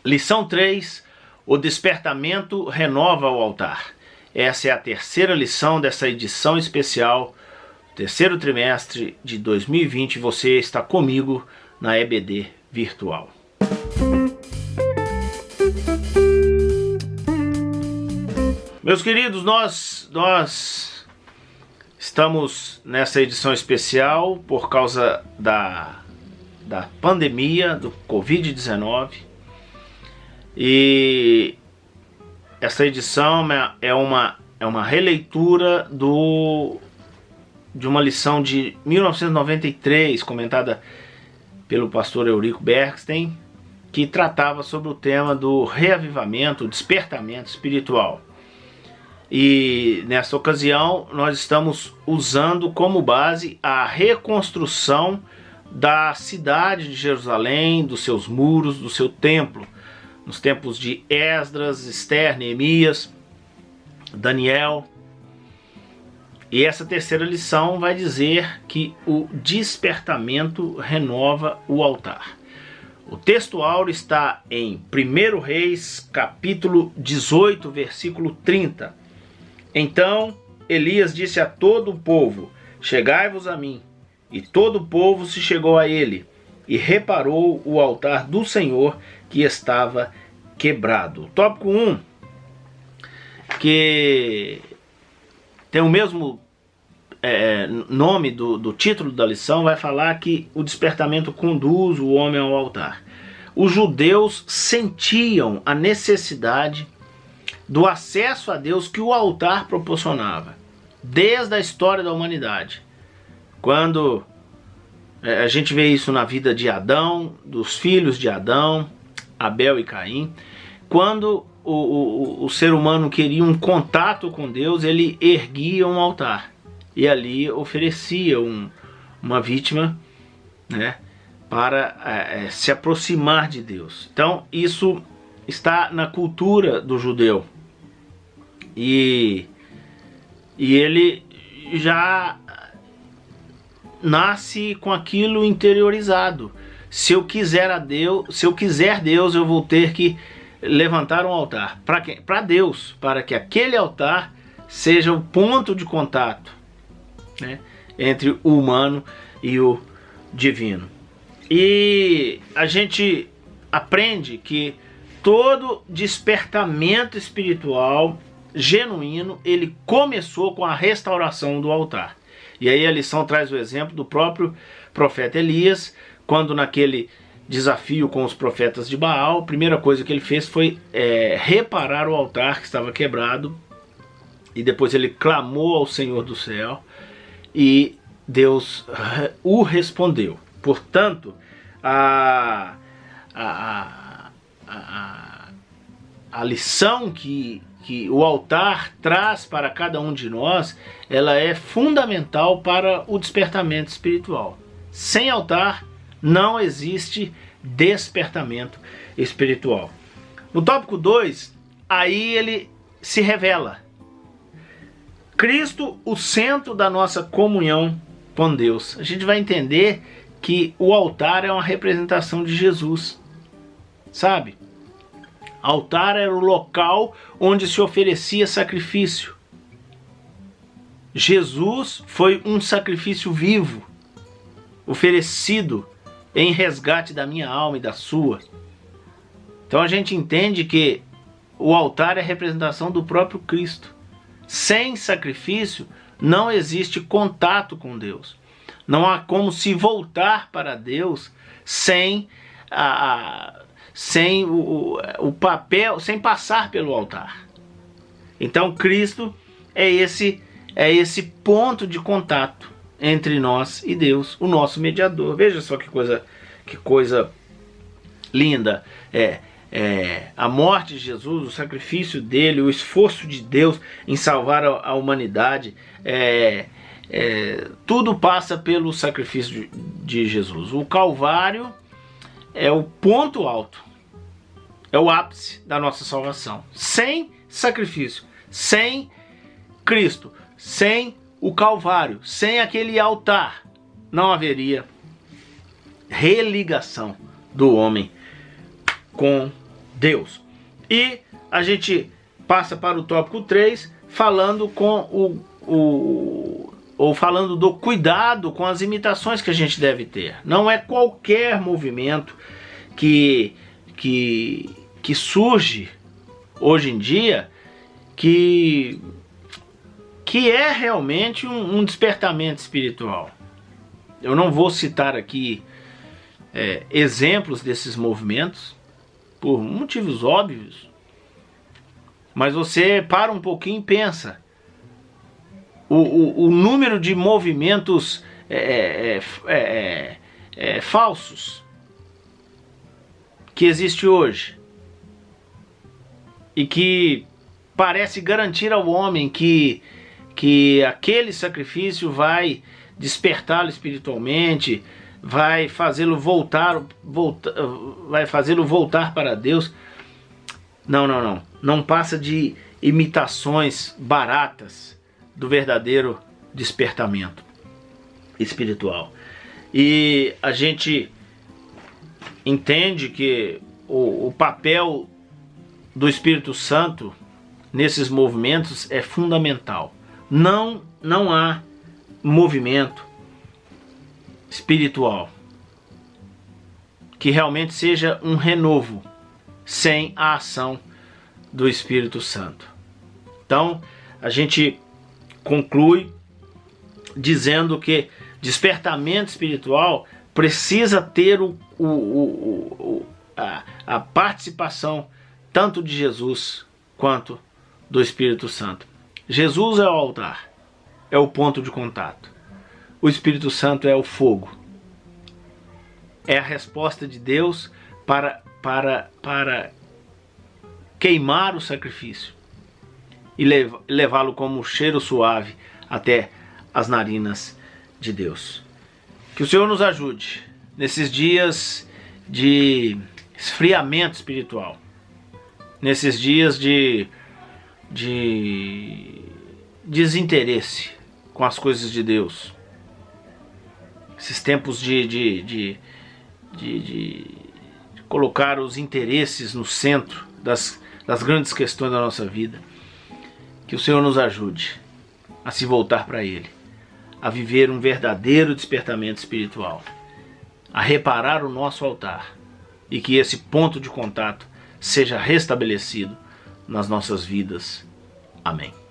Lição 3, o despertamento renova o altar. Essa é a terceira lição dessa edição especial, terceiro trimestre de 2020. Você está comigo na EBD Virtual. Meus queridos, nós estamos nessa edição especial por causa da pandemia do Covid-19. E essa edição é uma releitura de uma lição de 1993, comentada pelo pastor Eurico Bergstein, que tratava sobre o tema do reavivamento, o despertamento espiritual. E nessa ocasião nós estamos usando como base a reconstrução da cidade de Jerusalém, dos seus muros, do seu templo, nos tempos de Esdras, Esther, Neemias, Daniel. E essa terceira lição vai dizer que o despertamento renova o altar. O texto áureo está em 1 Reis, capítulo 18, versículo 30. Então Elias disse a todo o povo: chegai-vos a mim. E todo o povo se chegou a ele, e reparou o altar do Senhor que estava quebrado. Tópico 1, que tem o mesmo nome do título da lição, vai falar que o despertamento conduz o homem ao altar. Os judeus sentiam a necessidade do acesso a Deus que o altar proporcionava, desde a história da humanidade. Quando a gente vê isso na vida de Adão, dos filhos de Adão, Abel e Caim, quando o ser humano queria um contato com Deus, ele erguia um altar e ali oferecia uma vítima, né, para se aproximar de Deus. Então isso está na cultura do judeu e ele já nasce com aquilo interiorizado. Se eu quiser Deus, eu vou ter que levantar um altar. Para quem? Para Deus, para que aquele altar seja o ponto de contato, né, entre o humano e o divino. E a gente aprende que todo despertamento espiritual genuíno, ele começou com a restauração do altar. E aí a lição traz o exemplo do próprio profeta Elias, quando naquele desafio com os profetas de Baal, a primeira coisa que ele fez foi reparar o altar que estava quebrado, e depois ele clamou ao Senhor do céu, e Deus o respondeu. Portanto, a lição que o altar traz para cada um de nós, ela é fundamental para o despertamento espiritual. Sem altar não existe despertamento espiritual. No tópico 2, aí ele se revela. Cristo, o centro da nossa comunhão com Deus. A gente vai entender que o altar é uma representação de Jesus, sabe? Altar era o local onde se oferecia sacrifício. Jesus foi um sacrifício vivo, oferecido em resgate da minha alma e da sua. Então a gente entende que o altar é a representação do próprio Cristo. Sem sacrifício não existe contato com Deus. Não há como se voltar para Deus sem o papel, sem passar pelo altar. Então Cristo é esse ponto de contato entre nós e Deus, o nosso mediador. Veja só que coisa linda a morte de Jesus, o sacrifício dele, o esforço de Deus em salvar a humanidade. Tudo passa pelo sacrifício de Jesus. O Calvário é o ponto alto, é o ápice da nossa salvação. Sem sacrifício, sem Cristo, sem o Calvário, sem aquele altar, não haveria religação do homem com Deus. E a gente passa para o tópico 3, falando falando do cuidado com as imitações que a gente deve ter. Não é qualquer movimento que surge hoje em dia que é realmente um despertamento espiritual. Eu não vou citar aqui exemplos desses movimentos, por motivos óbvios, mas você para um pouquinho e pensa. O número de movimentos falsos que existe hoje e que parece garantir ao homem que aquele sacrifício vai despertá-lo espiritualmente, vai fazê-lo voltar para Deus. Não passa de imitações baratas do verdadeiro despertamento espiritual. E a gente entende que o papel do Espírito Santo nesses movimentos é fundamental. Não há movimento espiritual que realmente seja um renovo sem a ação do Espírito Santo. Então, a gente conclui dizendo que despertamento espiritual precisa ter a participação tanto de Jesus quanto do Espírito Santo. Jesus é o altar, é o ponto de contato. O Espírito Santo é o fogo. É a resposta de Deus para queimar o sacrifício e levá-lo como um cheiro suave até as narinas de Deus. Que o Senhor nos ajude nesses dias de esfriamento espiritual, nesses dias de desinteresse com as coisas de Deus, esses tempos de colocar os interesses no centro das grandes questões da nossa vida. Que o Senhor nos ajude a se voltar para Ele, a viver um verdadeiro despertamento espiritual, a reparar o nosso altar e que esse ponto de contato seja restabelecido nas nossas vidas. Amém.